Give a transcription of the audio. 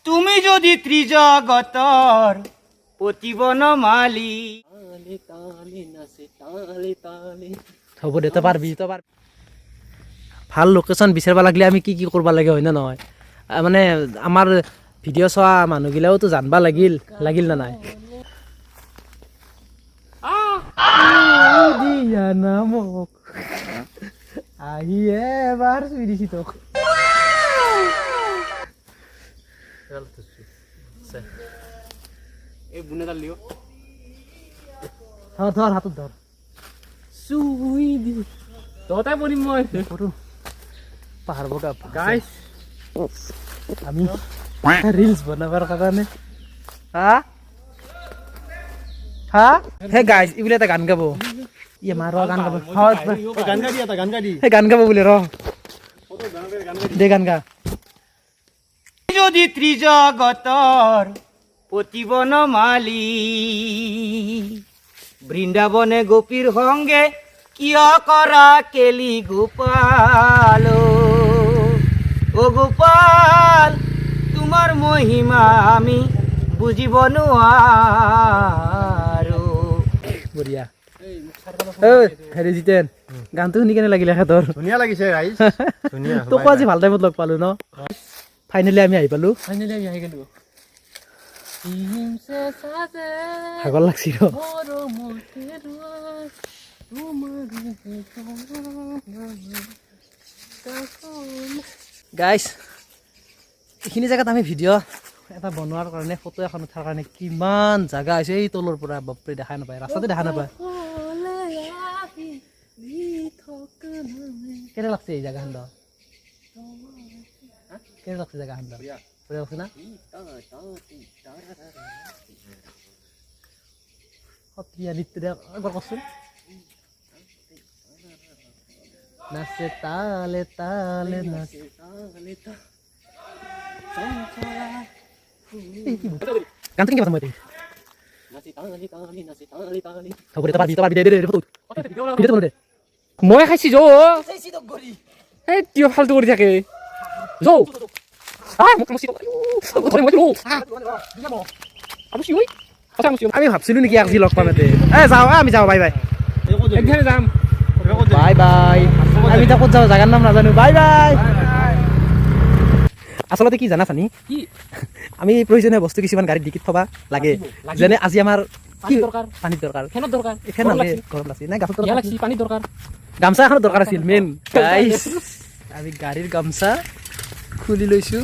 তুমি যদি ত্ৰিজগতৰ প্ৰতিবন মালি হ'ব দে তই পাৰবি ভাল লোকেশ্যন বিচাৰিব লাগিলে আমি কি কৰিব লাগে হয় না নহয় মানে আমাৰ ভিডিঅ' চোৱা মানুহগিলাওতো জানবা লাগিল না নাই দিয়া না মোক আহি এবাৰ চুই দিছি তোক এই বুনে দালিও ধৰ হাতত ধৰ চুই দি ততে পড়িম মই পাহাৰ বগা গাইস আমি ৰিলছ বনাবৰ কাৰণে হে গাইজ এইবোলে এটা গান গাব ইয়ে মাৰ গান গাব গান গাব বোলে ৰ দে গান গা যদি ত্রিজগতর প্রতিবন মালি বৃন্দাবনে গোপীর সঙ্গে কিয় করা কেলি গোপাল ও গোপাল তোমার মহিমা আমি বুঝিব নোৱাৰো বঢ়িয়া হেৰি জিতেন গানটো শুনি কেনে লাগিলে তোৰ ধুনীয়া লাগিছে ৰাইজ ধুনীয়া তোকো আজি ভাল টাইমত লগ পালো ন ফাইনেলি আমি আহি পালো গেলো ভাগৰ লাগছি ৰ গাইজ এইখিনি জেগাত আমি ভিডিঅ' এটা বনোৱাৰ কাৰণে ফটো এখন উঠাৰ কাৰণে কিমান জাগা হৈছে এই তলৰ পৰা বাপৰে দেখাই নাপায় ৰাস্তাতে দেখা নাপায় কেনে লাগছে এই জেগাখন কেনে লাগছে জেগাখন বঢ়িয়া লাগছে না সত্ৰীয়া নৃত্য একবাৰ কচোন নাচে তালে তালে নাচে গানটো কেনেকৈ পাম মই খাইছি যৌ এই তিয় ফালতু কৰি থাকে যৌ আমি ভাবছিলো নেকি আজি লগ পাম ইয়াতে যাওঁ আমি যাওঁ বাই বাই যাম বাই বাই আমি এতিয়া ক'ত যাওঁ জাগাৰ নাম নাজানো বাই বাই আচলতে কি জানা চানি আমি প্ৰয়োজনীয় বস্তু কিছুমান গাড়ীত ডিকিত থবা লাগে যেনে আজি আমাৰ পানীৰ দৰকাৰ ফেন নালাগে গৰম লাগছি নাই পানীৰ দৰকাৰ গামছা এখনো দৰকাৰ আছিল মেইন গাইছ আমি গাড়ীৰ গামছা খুলি লৈছো